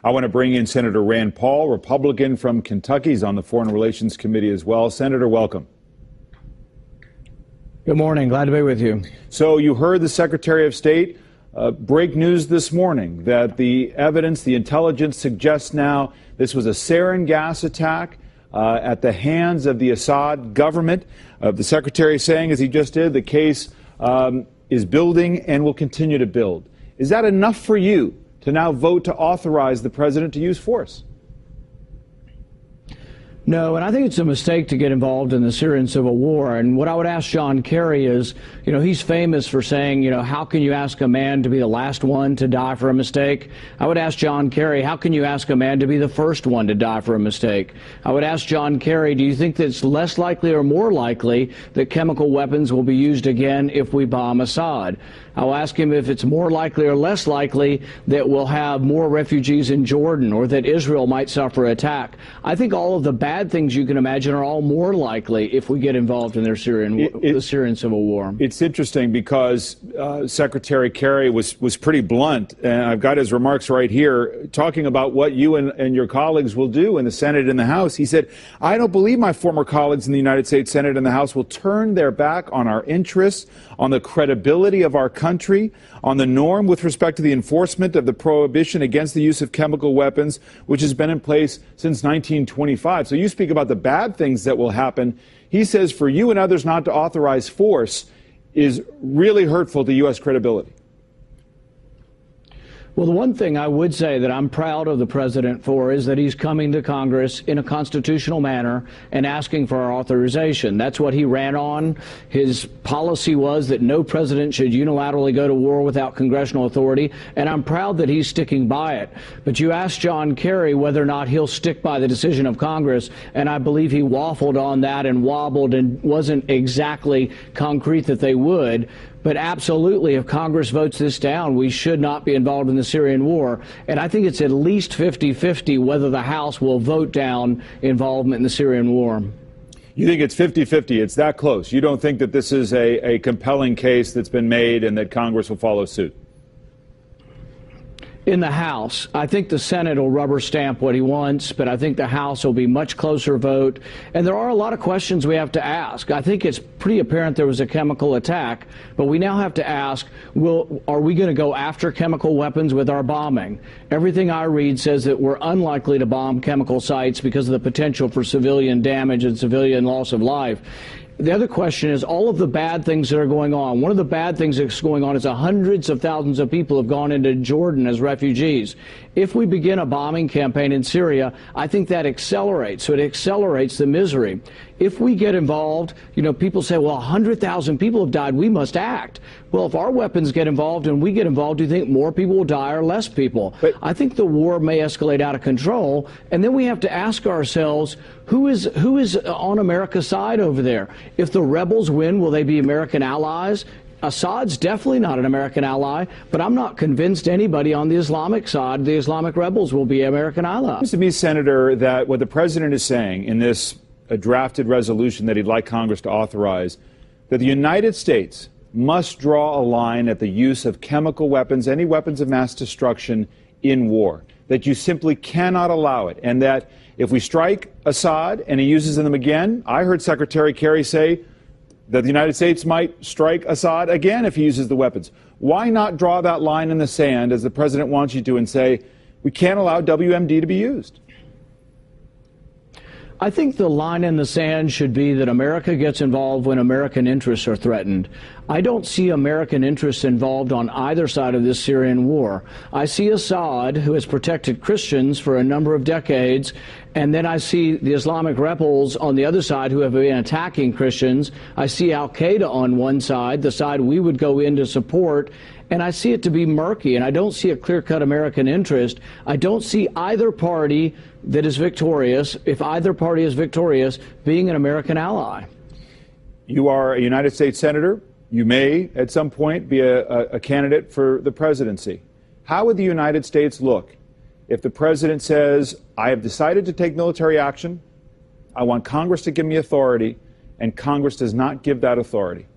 I want to bring in Senator Rand Paul, Republican from Kentucky. He's on the Foreign Relations Committee as well. Senator, welcome. Good morning. Glad to be with you. So you heard the Secretary of State break news this morning that the evidence, the intelligence suggests now this was a sarin gas attack at the hands of the Assad government. The Secretary is saying, as he just did, the case is building and will continue to build. Is that enough for you to now vote to authorize the president to use force? No, and I think it's a mistake to get involved in the Syrian civil war. And what I would ask John Kerry is, he's famous for saying, how can you ask a man to be the last one to die for a mistake? I would ask John Kerry, how can you ask a man to be the first one to die for a mistake? I would ask John Kerry, do you think that it's less likely or more likely that chemical weapons will be used again if we bomb Assad? I'll ask him if it's more likely or less likely that we'll have more refugees in Jordan or that Israel might suffer attack. I think all of the bad things you can imagine are all more likely if we get involved in the Syrian civil war. It's interesting because Secretary Kerry was pretty blunt, and I've got his remarks right here, talking about what you and your colleagues will do in the Senate and the House. He said, I don't believe my former colleagues in the United States Senate and the House will turn their back on our interests, on the credibility of our country, on the norm with respect to the enforcement of the prohibition against the use of chemical weapons, which has been in place since 1925. So you speak about the bad things that will happen. He says for you and others not to authorize force is really hurtful to U.S. credibility. Well, the one thing I would say that I'm proud of the president for is that he's coming to Congress in a constitutional manner and asking for our authorization. That's what he ran on. His policy was that no president should unilaterally go to war without congressional authority, and I'm proud that he's sticking by it. But you asked John Kerry whether or not he'll stick by the decision of Congress, and I believe he waffled on that and wobbled and wasn't exactly concrete that they would. But absolutely, if Congress votes this down, we should not be involved in the Syrian war. And I think it's at least 50-50 whether the House will vote down involvement in the Syrian war. You think it's 50-50? It's that close? You don't think that this is a compelling case that's been made and that Congress will follow suit? In the House, I think the Senate will rubber stamp what he wants, but I think the House will be much closer vote. And there are a lot of questions we have to ask. I think it's pretty apparent there was a chemical attack, but we now have to ask, are we going to go after chemical weapons with our bombing? Everything I read says that we're unlikely to bomb chemical sites because of the potential for civilian damage and civilian loss of life. The other question is all of the bad things that are going on. One of the bad things that's going on is hundreds of thousands of people have gone into Jordan as refugees. If we begin a bombing campaign in Syria, I think that accelerates. So it accelerates the misery. If we get involved, people say, well, 100,000 people have died. We must act. Well, if our weapons get involved and we get involved, do you think more people will die or less people? But I think the war may escalate out of control. And then we have to ask ourselves, who is on America's side over there? If the rebels win, will they be American allies? Assad's definitely not an American ally, but I'm not convinced anybody on the Islamic side, the Islamic rebels, will be American allies. It seems to me, Senator, that what the president is saying in this drafted resolution that he'd like Congress to authorize, that the United States must draw a line at the use of chemical weapons, any weapons of mass destruction in war, that you simply cannot allow it, and that if we strike Assad and he uses them again, I heard Secretary Kerry say that the United States might strike Assad again if he uses the weapons. Why not draw that line in the sand, as the president wants you to, and say, we can't allow WMD to be used? I think the line in the sand should be that America gets involved when American interests are threatened. I don't see American interests involved on either side of this Syrian war. I see Assad, who has protected Christians for a number of decades, and then I see the Islamic rebels on the other side who have been attacking Christians. I see al-Qaeda on one side, the side we would go in to support, and I see it to be murky, and I don't see a clear-cut American interest. I don't see either party that is victorious, if either party is victorious, being an American ally. You are a United States Senator. You may, at some point, be a candidate for the presidency. How would the United States look if the president says, I have decided to take military action, I want Congress to give me authority, and Congress does not give that authority?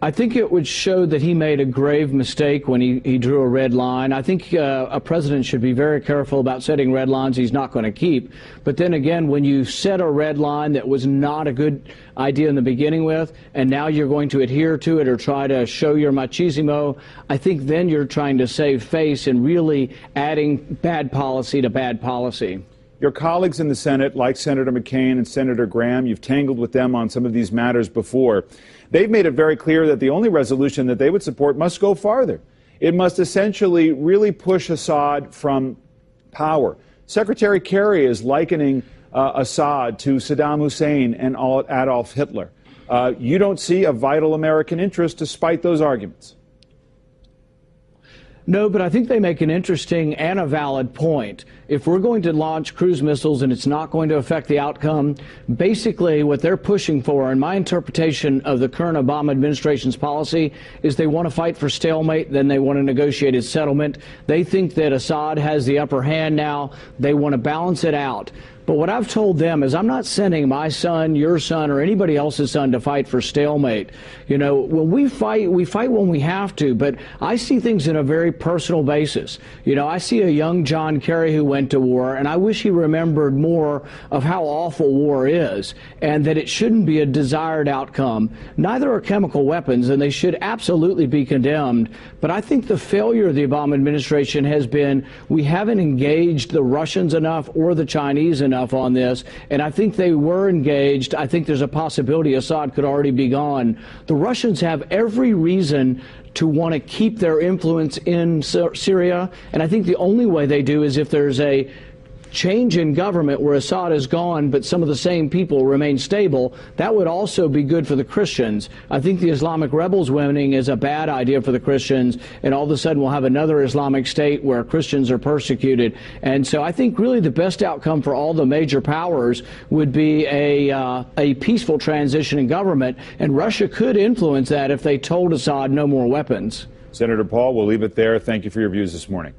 I think it would show that he made a grave mistake when he drew a red line. I think a president should be very careful about setting red lines he's not going to keep. But then again, when you set a red line that was not a good idea in the beginning with, and now you're going to adhere to it or try to show your machismo, I think then you're trying to save face and really adding bad policy to bad policy. Your colleagues in the Senate, like Senator McCain and Senator Graham, you've tangled with them on some of these matters before. They've made it very clear that the only resolution that they would support must go farther. It must essentially really push Assad from power. Secretary Kerry is likening Assad to Saddam Hussein and Adolf Hitler. You don't see a vital American interest despite those arguments. No, but I think they make an interesting and a valid point. If we're going to launch cruise missiles and it's not going to affect the outcome, basically what they're pushing for, and my interpretation of the current Obama administration's policy, is they want to fight for stalemate, then they want a negotiated settlement. They think that Assad has the upper hand now. They want to balance it out. But what I've told them is I'm not sending my son, your son, or anybody else's son to fight for stalemate. You know, when we fight when we have to, but I see things in a very personal basis. You know, I see a young John Kerry who went to war, and I wish he remembered more of how awful war is and that it shouldn't be a desired outcome. Neither are chemical weapons, and they should absolutely be condemned. But I think the failure of the Obama administration has been we haven't engaged the Russians enough or the Chinese enough on this, and I think they were engaged. I think there's a possibility Assad could already be gone. The Russians have every reason to want to keep their influence in Syria, and I think the only way they do is if there's a change in government where Assad is gone, but some of the same people remain stable. That would also be good for the Christians. I think the Islamic rebels winning is a bad idea for the Christians, and all of a sudden we'll have another Islamic state where Christians are persecuted. And so I think really the best outcome for all the major powers would be a peaceful transition in government, and Russia could influence that if they told Assad no more weapons. Senator Paul, we'll leave it there. Thank you for your views this morning.